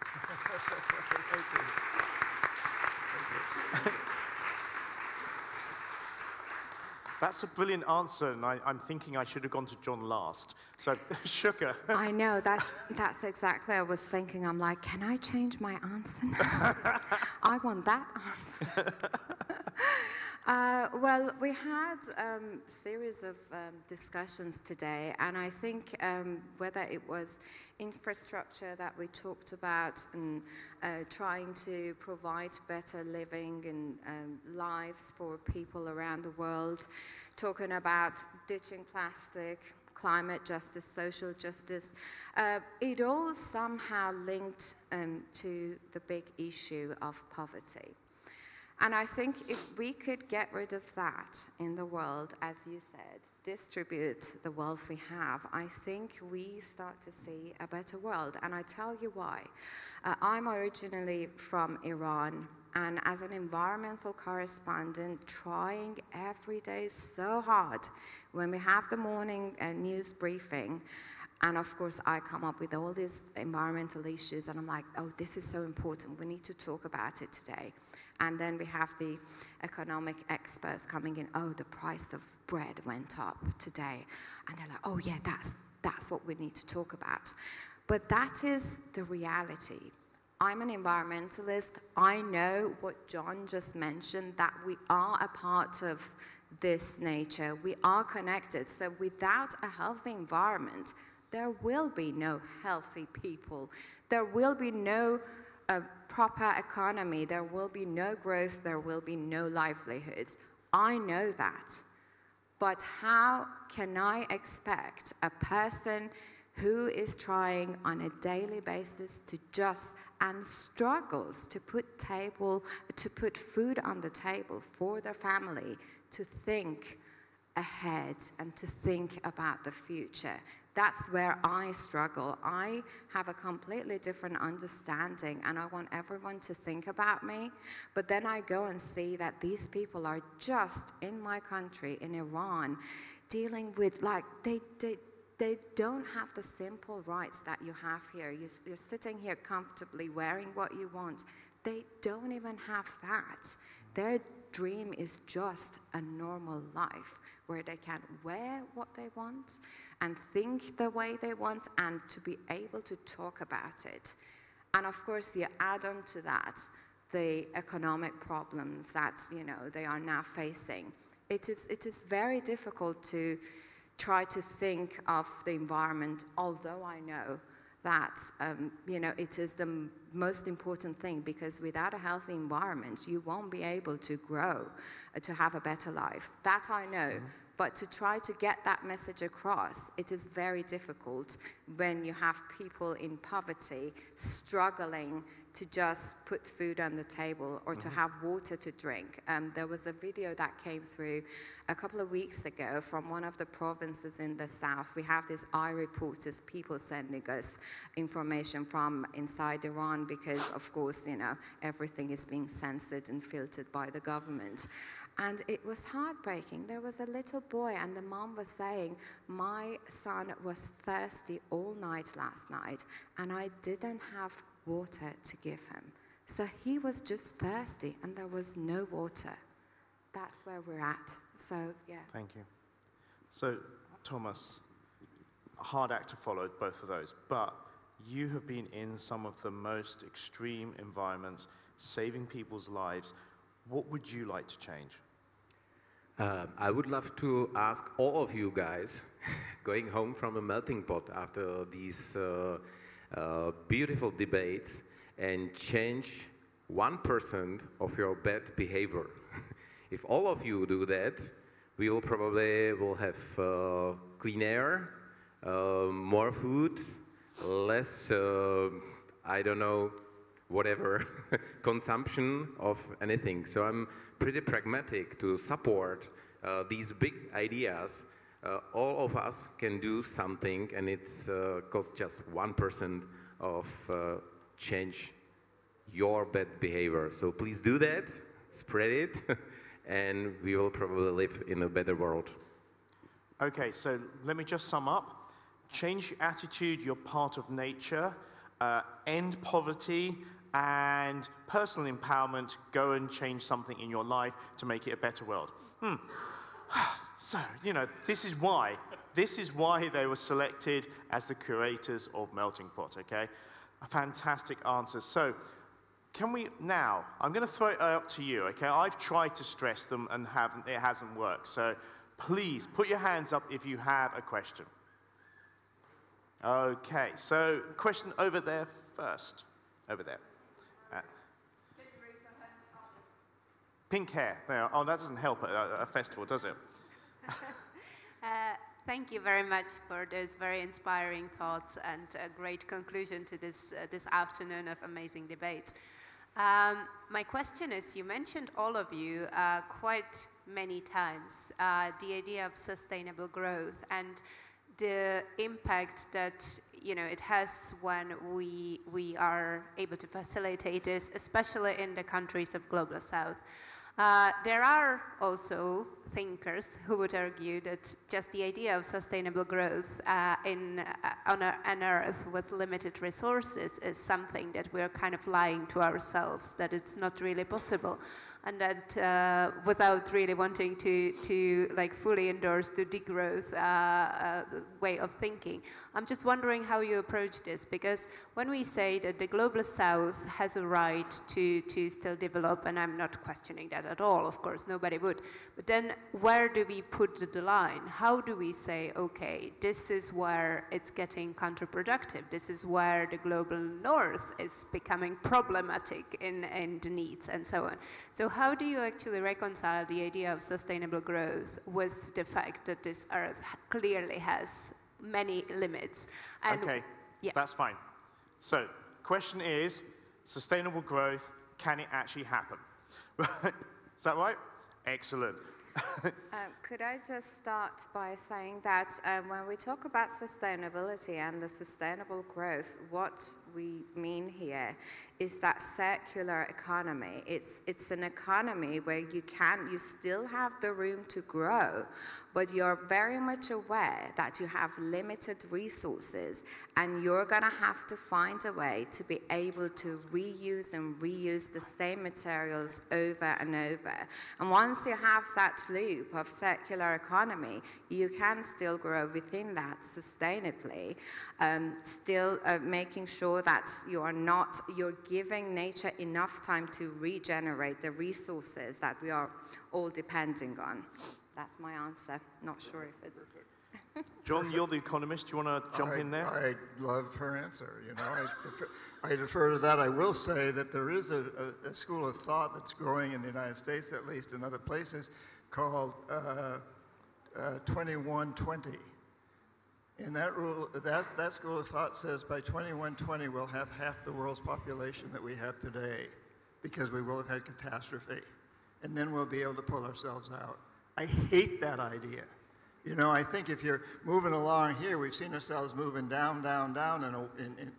[SPEAKER 2] Thank you.
[SPEAKER 1] That's a brilliant answer, and I'm thinking I should have gone to John last. So, Shooka.
[SPEAKER 3] I know, that's exactly, I was thinking, I'm like, can I change my answer now? I want that answer. Well, we had a series of discussions today, and I think whether it was infrastructure that we talked about and trying to provide better living and lives for people around the world, talking about ditching plastic, climate justice, social justice, it all somehow linked to the big issue of poverty. And I think if we could get rid of that in the world, as you said, distribute the wealth we have, I think we start to see a better world. And I tell you why. I'm originally from Iran, and as an environmental correspondent, trying every day so hard when we have the morning news briefing, and of course I come up with all these environmental issues, and I'm like, oh, this is so important, we need to talk about it today. And then we have the economic experts coming in, oh, the price of bread went up today. And they're like, oh yeah, that's what we need to talk about. But that is the reality. I'm an environmentalist. I know what John just mentioned, that we are a part of this nature. We are connected. So without a healthy environment, there will be no healthy people. There will be no proper economy, there will be no growth, there will be no livelihoods. I know that. But how can I expect a person who is trying on a daily basis to and struggles to put food on the table for their family, to think ahead and to think about the future? That's where I struggle. I have a completely different understanding, and I want everyone to think about me. But then I go and see that these people are just in my country, in Iran, dealing with, like, they don't have the simple rights that you have here. You're sitting here comfortably wearing what you want. They don't even have that. Their dream is just a normal life where they can wear what they want and think the way they want and to be able to talk about it. And of course, you add on to that the economic problems that, you know, they are now facing. It is very difficult to try to think of the environment, although I know that you know, it is the most important thing, because without a healthy environment, you won't be able to grow, to have a better life. That I know. Mm-hmm. But to try to get that message across, it is very difficult when you have people in poverty struggling to just put food on the table or to have water to drink. There was a video that came through a couple of weeks ago from one of the provinces in the south. We have these reporters, people sending us information from inside Iran because, of course, you know, everything is being censored and filtered by the government. And it was heartbreaking. There was a little boy, and the mom was saying, my son was thirsty all night last night, and I didn't have water to give him. So he was just thirsty, and there was no water. That's where we're at. So, yeah.
[SPEAKER 1] Thank you. So, Thomas, a hard act to follow, both of those, but you have been in some of the most extreme environments, saving people's lives. What would you like to change?
[SPEAKER 4] I would love to ask all of you guys, going home from a melting pot after these beautiful debates, and change 1% of your bad behavior. If all of you do that, we will probably have clean air, more food, less, I don't know, whatever, consumption of anything. So I'm pretty pragmatic to support these big ideas. All of us can do something, and it costs just 1% of change your bad behavior. So please do that, spread it, and we will probably live in a better world.
[SPEAKER 1] Okay, so let me just sum up. Change your attitude, you're part of nature, end poverty, and personal empowerment, go and change something in your life to make it a better world. So, you know, this is why they were selected as the curators of Melting Pot, okay? A fantastic answer. So, can we now, I'm going to throw it out to you, okay? I've tried to stress them and it hasn't worked. So, please put your hands up if you have a question. Okay, so question over there first. Over there. Pink hair. There. Oh, that doesn't help at a festival, does it?
[SPEAKER 5] Thank you very much for those very inspiring thoughts and a great conclusion to this afternoon of amazing debates. My question is, you mentioned, all of you, quite many times, the idea of sustainable growth and the impact that, you know, it has when we are able to facilitate this, especially in the countries of Global South. There are also thinkers who would argue that just the idea of sustainable growth on an Earth with limited resources is something that we're kind of lying to ourselves, that it's not really possible, and that without really wanting to like fully endorse the degrowth way of thinking. I'm just wondering how you approach this, because when we say that the Global South has a right to still develop, and I'm not questioning that at all, of course, nobody would, but then where do we put the line? How do we say, okay, this is where it's getting counterproductive, this is where the Global North is becoming problematic in the needs, and so on. So how do you actually reconcile the idea of sustainable growth with the fact that this Earth clearly has many limits? And
[SPEAKER 1] okay,
[SPEAKER 5] yeah.
[SPEAKER 1] That's fine. So, question is, sustainable growth, can it actually happen? Is that right? Excellent.
[SPEAKER 3] Could I just start by saying that when we talk about sustainability and the sustainable growth, what we mean here is that circular economy. It's an economy where you still have the room to grow, but you're very much aware that you have limited resources, and you're going to have to find a way to be able to reuse and reuse the same materials over and over. And once you have that loop of circular economy, you can still grow within that sustainably, still making sure that you're giving nature enough time to regenerate the resources that we are all depending on. That's my answer. Not sure if it's...
[SPEAKER 1] John, you're the economist. Do you want to jump in there?
[SPEAKER 2] I love her answer. You know, I defer to that. I will say that there is a school of thought that's growing in the United States, at least in other places, called 2120. And that rule, that school of thought says by 2120 we'll have half the world's population that we have today, because we will have had catastrophe. And then we'll be able to pull ourselves out. I hate that idea. You know, I think if you're moving along here, we've seen ourselves moving down, down, down,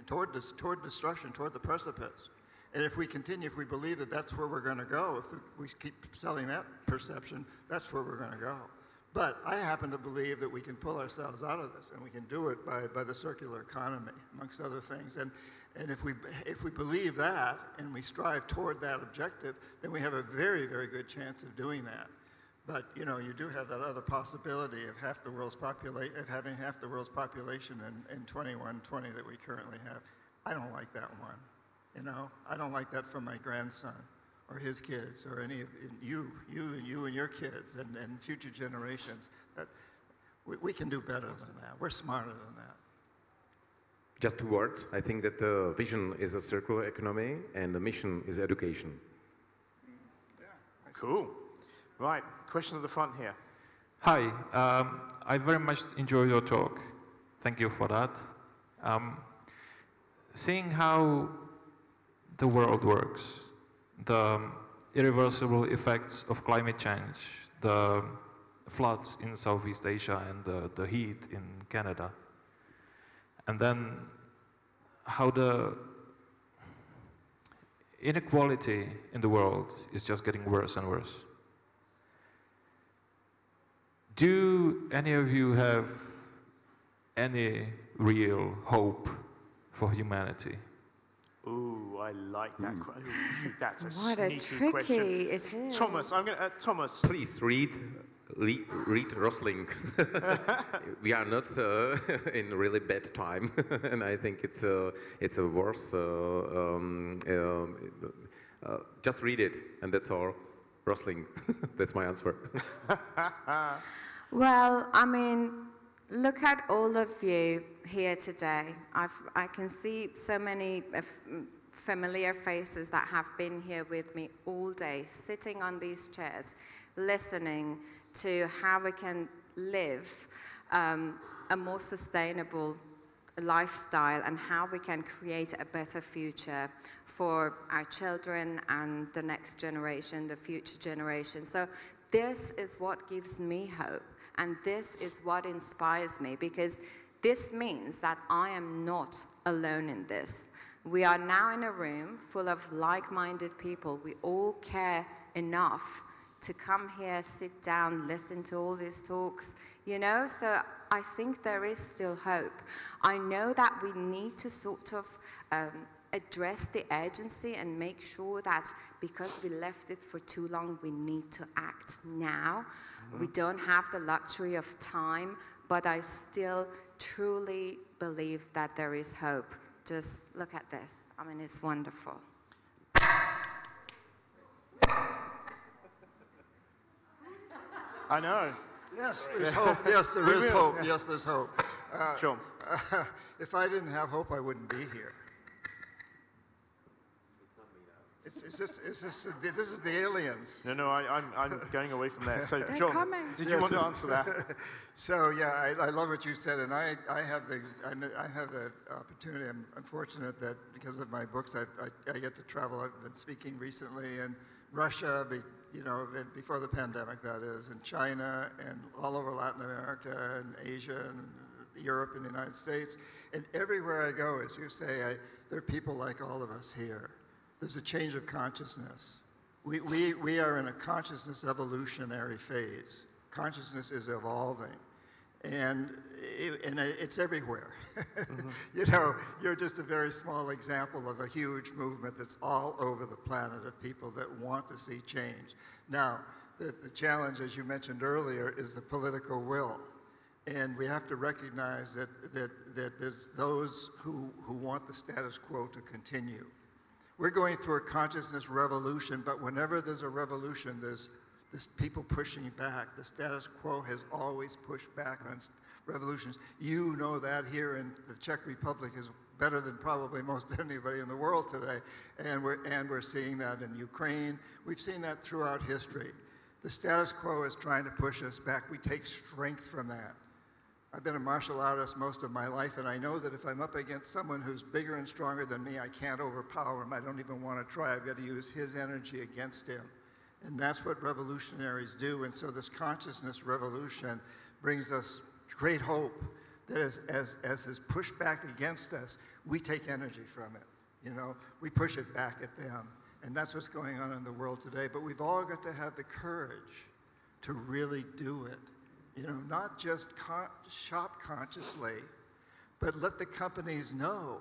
[SPEAKER 2] toward destruction, toward the precipice. And if we continue, if we believe that that's where we're going to go, if we keep selling that perception, that's where we're going to go. But I happen to believe that we can pull ourselves out of this, and we can do it by the circular economy, amongst other things. And if we believe that, and we strive toward that objective, then we have a very, very good chance of doing that. But you know, you do have that other possibility of having half the world's population in 2120 that we currently have. I don't like that one. You know, I don't like that for my grandson, or his kids, or any of you and your kids, and future generations. That we can do better than that. We're smarter than that.
[SPEAKER 4] Just 2 words. I think that the vision is a circular economy, and the mission is education.
[SPEAKER 2] Yeah.
[SPEAKER 1] Cool. Right, question at the front here.
[SPEAKER 6] Hi, I very much enjoyed your talk. Thank you for that. Seeing how the world works, the irreversible effects of climate change, the floods in Southeast Asia and the heat in Canada, and then how the inequality in the world is just getting worse and worse. Do any of you have any real hope for humanity?
[SPEAKER 1] Ooh, I like that question. That's a
[SPEAKER 3] What a
[SPEAKER 1] sneaky
[SPEAKER 3] tricky
[SPEAKER 1] question.
[SPEAKER 3] it is.
[SPEAKER 1] Thomas, I'm going to, Thomas.
[SPEAKER 4] Please read Rosling. We are not in really bad time, and I think it's a worse. Just read it, and that's all. Rosling, that's my answer.
[SPEAKER 3] Well, I mean, look at all of you here today. I can see so many familiar faces that have been here with me all day, sitting on these chairs, listening to how we can live a more sustainable lifestyle and how we can create a better future for our children and the next generation, the future generation. So this is what gives me hope, and this is what inspires me, because this means that I am not alone in this. We are now in a room full of like-minded people. We all care enough to come here, sit down, listen to all these talks, you know? So I think there is still hope. I know that we need to sort of address the urgency and make sure that because we left it for too long, we need to act now. Mm-hmm. We don't have the luxury of time, but I still truly believe that there is hope. Just look at this. I mean, it's wonderful.
[SPEAKER 1] I know.
[SPEAKER 2] Yes, there's hope. Yes, there is hope. Yes, there's hope.
[SPEAKER 1] Sure.
[SPEAKER 2] If I didn't have hope, I wouldn't be here. This is the aliens.
[SPEAKER 1] No, I'm going away from there. So,
[SPEAKER 3] They're
[SPEAKER 1] John,
[SPEAKER 3] coming.
[SPEAKER 1] did you want to answer that?
[SPEAKER 2] So, yeah, I love what you said, and I have the opportunity. I'm fortunate that because of my books, I get to travel. I've been speaking recently in Russia, before the pandemic, that is, in China, and all over Latin America, and Asia, and Europe, and the United States. And everywhere I go, as you say, there are people like all of us here. There's a change of consciousness. We are in a consciousness evolutionary phase. Consciousness is evolving, and it's everywhere. Mm-hmm. You know, you're just a very small example of a huge movement that's all over the planet of people that want to see change. Now, the challenge, as you mentioned earlier, is the political will. And we have to recognize that there's those who want the status quo to continue. We're going through a consciousness revolution, but whenever there's a revolution, there's people pushing back. The status quo has always pushed back on revolutions. You know that here in the Czech Republic is better than probably most anybody in the world today. And we're seeing that in Ukraine. We've seen that throughout history. The status quo is trying to push us back. We take strength from that. I've been a martial artist most of my life, and I know that if I'm up against someone who's bigger and stronger than me, I can't overpower him. I don't even want to try. I've got to use his energy against him. And that's what revolutionaries do. And so this consciousness revolution brings us great hope that as is pushed back against us, we take energy from it. You know, we push it back at them. And that's what's going on in the world today. But we've all got to have the courage to really do it. You know, not just shop consciously, but let the companies know,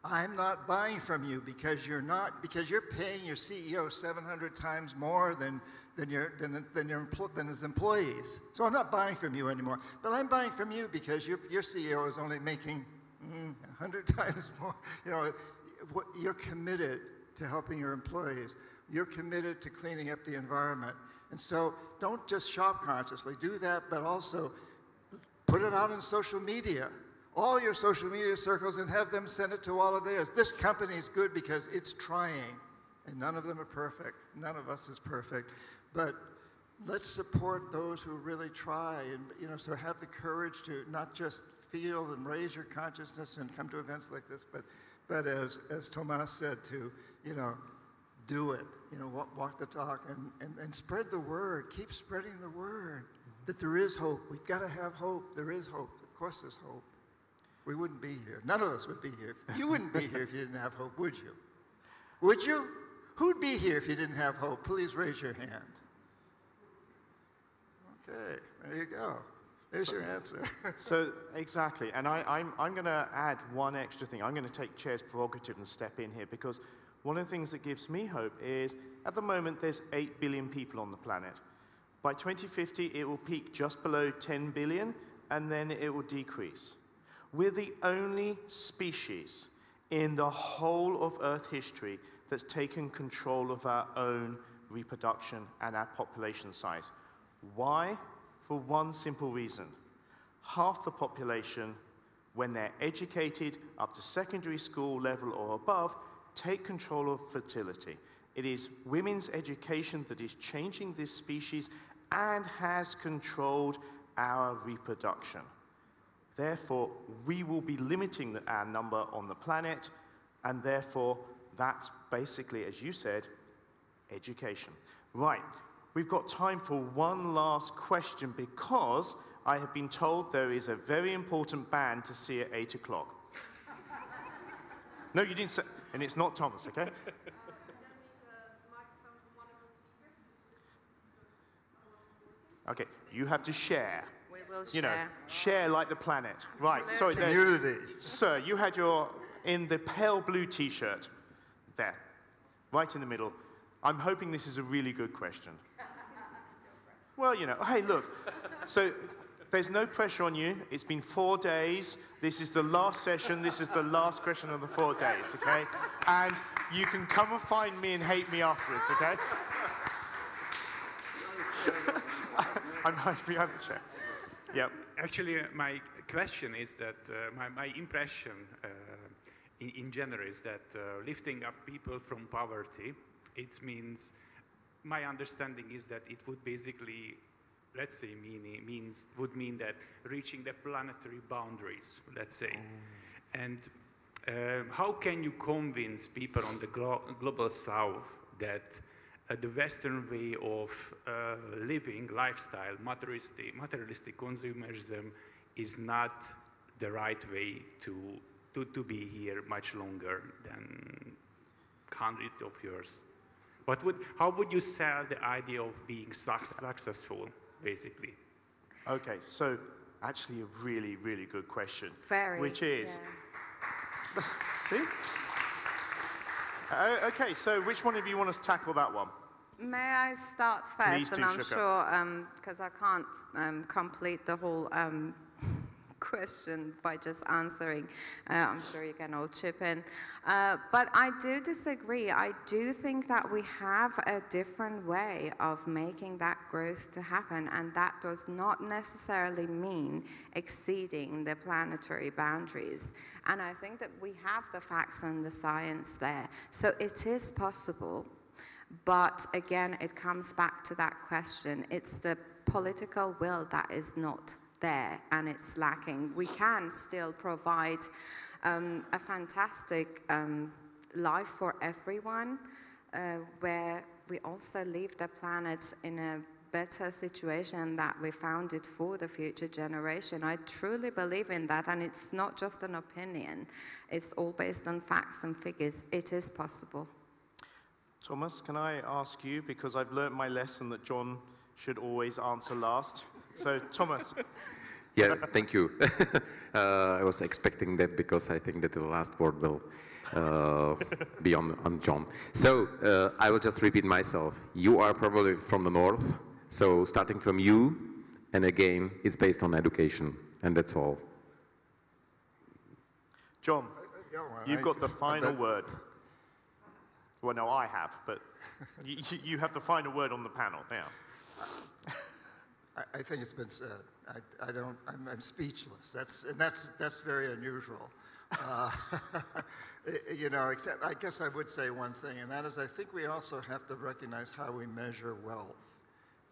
[SPEAKER 2] I'm not buying from you because you're paying your CEO 700 times more than his employees. So I'm not buying from you anymore. But I'm buying from you because your CEO is only making 100 times more. You know, you're committed to helping your employees. You're committed to cleaning up the environment. And so don't just shop consciously, do that, but also put it out on social media, all your social media circles, and have them send it to all of theirs. This company is good because it's trying, and none of them are perfect. None of us is perfect, but let's support those who really try, and you know, so have the courage to not just feel and raise your consciousness and come to events like this, but as Tomáš said, to, you know, do it, you know, walk the talk and spread the word. Keep spreading the word that there is hope. We've got to have hope. There is hope. Of course there's hope. We wouldn't be here. None of us would be here. You wouldn't be here if you didn't have hope, would you? Would you? Who'd be here if you didn't have hope? Please raise your hand. Okay, there you go. There's your answer.
[SPEAKER 1] So, exactly. And I'm going to add one extra thing. I'm going to take Chair's prerogative and step in here, because one of the things that gives me hope is, at the moment, there's 8 billion people on the planet. By 2050, it will peak just below 10 billion, and then it will decrease. We're the only species in the whole of Earth history that's taken control of our own reproduction and our population size. Why? For one simple reason. Half the population, when they're educated up to secondary school level or above, take control of fertility. It is women's education that is changing this species and has controlled our reproduction. Therefore, we will be limiting our number on the planet, and therefore, that's basically, as you said, education. Right, we've got time for one last question, because I have been told there is a very important band to see at 8 o'clock. No, you didn't say, and it's not Thomas, okay? Okay, you have to share.
[SPEAKER 3] We will
[SPEAKER 1] you
[SPEAKER 3] share.
[SPEAKER 1] know, share like the planet. Right, sorry.
[SPEAKER 2] Community.
[SPEAKER 1] Sir, you had your, in the pale blue t-shirt. There, right in the middle. I'm hoping this is a really good question. Well, you know, hey, look. So there's no pressure on you. It's been 4 days. This is the last session. This is the last question of the 4 days, okay? And you can come and find me and hate me afterwards, okay? I'm right behind the chair. Yep.
[SPEAKER 7] Actually, my question is that my impression in general is that lifting up people from poverty, it means, my understanding is that it would basically, let's say, would mean that reaching the planetary boundaries, let's say. And how can you convince people on the global south that the Western way of living, lifestyle, materialistic consumerism is not the right way to be here much longer than hundreds of years? How would you sell the idea of being successful, basically?
[SPEAKER 1] Okay, so actually a really, really good question.
[SPEAKER 3] Very.
[SPEAKER 1] Which is,
[SPEAKER 3] yeah.
[SPEAKER 1] See? Okay, so which one of you want us to tackle that one?
[SPEAKER 3] May I start first?
[SPEAKER 1] Please do,
[SPEAKER 3] and I'm
[SPEAKER 1] Shooka.
[SPEAKER 3] sure, because I can't complete the whole question by just answering. I'm sure you can all chip in. But I do disagree. I do think that we have a different way of making that growth to happen, and that does not necessarily mean exceeding the planetary boundaries. And I think that we have the facts and the science there. So it is possible. But again, it comes back to that question. It's the political will that is not there and it's lacking. We can still provide a fantastic life for everyone, where we also leave the planet in a better situation that we found it for the future generation. I truly believe in that, and it's not just an opinion. It's all based on facts and figures. It is possible.
[SPEAKER 1] Thomas, can I ask you, because I've learned my lesson that John should always answer last. So, Thomas.
[SPEAKER 4] Yeah, thank you. I was expecting that because I think that the last word will be on John. So, I will just repeat myself. You are probably from the north, so starting from you, and again, it's based on education, and that's all.
[SPEAKER 1] John, you've got the final word. Well, no, I have, but you have the final word on the panel now.
[SPEAKER 2] I think it's been said. I'm speechless. That's very unusual. You know, except I guess I would say one thing, and that is I think we also have to recognize how we measure wealth.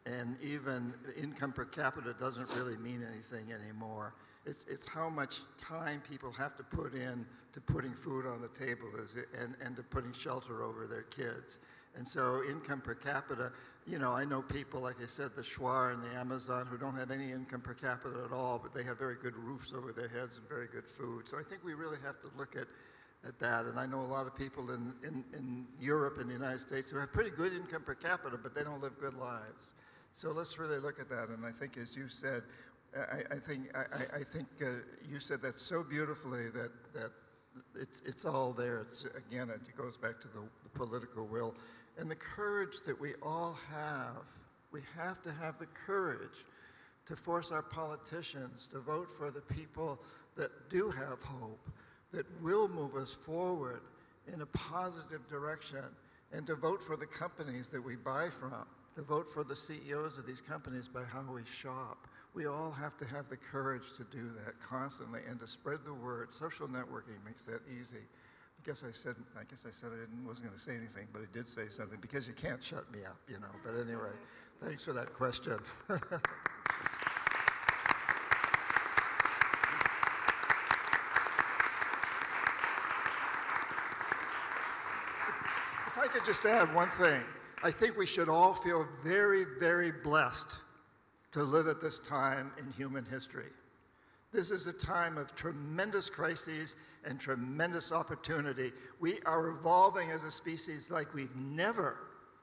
[SPEAKER 2] And even income per capita doesn't really mean anything anymore. It's how much time people have to put in to putting food on the table and to putting shelter over their kids. And so income per capita, you know, I know people, like I said, the Shuar and the Amazon, who don't have any income per capita at all, but they have very good roofs over their heads and very good food. So I think we really have to look at that. And I know a lot of people in Europe and the United States who have pretty good income per capita, but they don't live good lives. So let's really look at that. And I think, as you said, I think you said that so beautifully that it's all there. Again, it goes back to the political will and the courage that we all have. We have to have the courage to force our politicians to vote for the people that do have hope, that will move us forward in a positive direction, and to vote for the companies that we buy from, to vote for the CEOs of these companies by how we shop. We all have to have the courage to do that constantly and to spread the word. Social networking makes that easy. I guess I said I wasn't going to say anything, but I did say something because you can't shut me up, you know. But anyway, thanks for that question. If I could just add one thing, I think we should all feel very, very blessed to live at this time in human history. This is a time of tremendous crises and tremendous opportunity. We are evolving as a species like we've never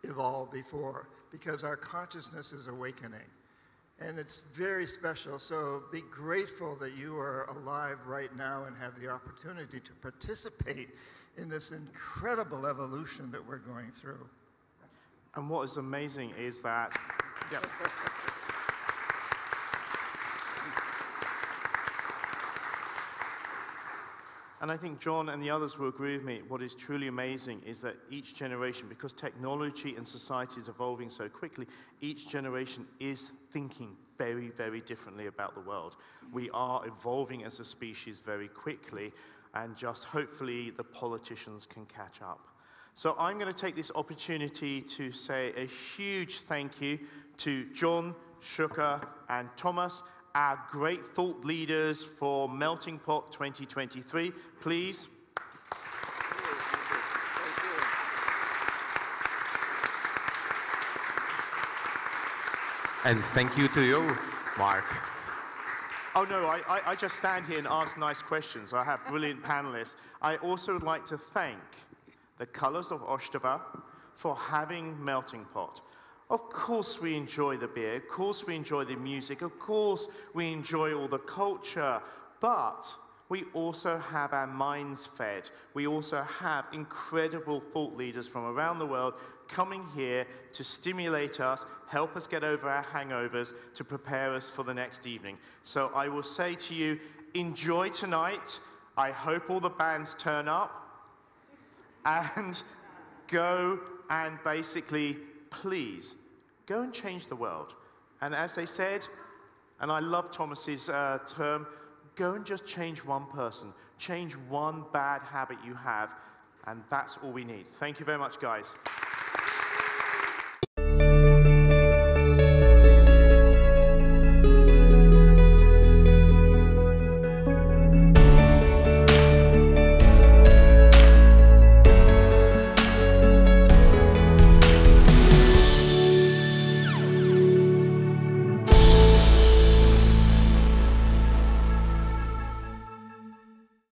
[SPEAKER 2] evolved before because our consciousness is awakening. And it's very special, so be grateful that you are alive right now and have the opportunity to participate in this incredible evolution that we're going through.
[SPEAKER 1] And what is amazing is that, yeah. And I think John and the others will agree with me, what is truly amazing is that each generation, because technology and society is evolving so quickly, each generation is thinking very, very differently about the world. We are evolving as a species very quickly, and just hopefully the politicians can catch up. So I'm going to take this opportunity to say a huge thank you to John, Shooka, and Thomas, our great thought leaders for Meltingpot 2023. Please.
[SPEAKER 4] And thank you to you, Mark.
[SPEAKER 1] Oh no, I just stand here and ask nice questions. I have brilliant panelists. I also would like to thank the Colors of Ostrava for having Meltingpot. Of course we enjoy the beer, of course we enjoy the music, of course we enjoy all the culture, but we also have our minds fed. We also have incredible thought leaders from around the world coming here to stimulate us, help us get over our hangovers, to prepare us for the next evening. So I will say to you, enjoy tonight. I hope all the bands turn up. And go and basically, please, go and change the world. And as they said, and I love Thomas's term, go and just change one person. Change one bad habit you have, and that's all we need. Thank you very much, guys.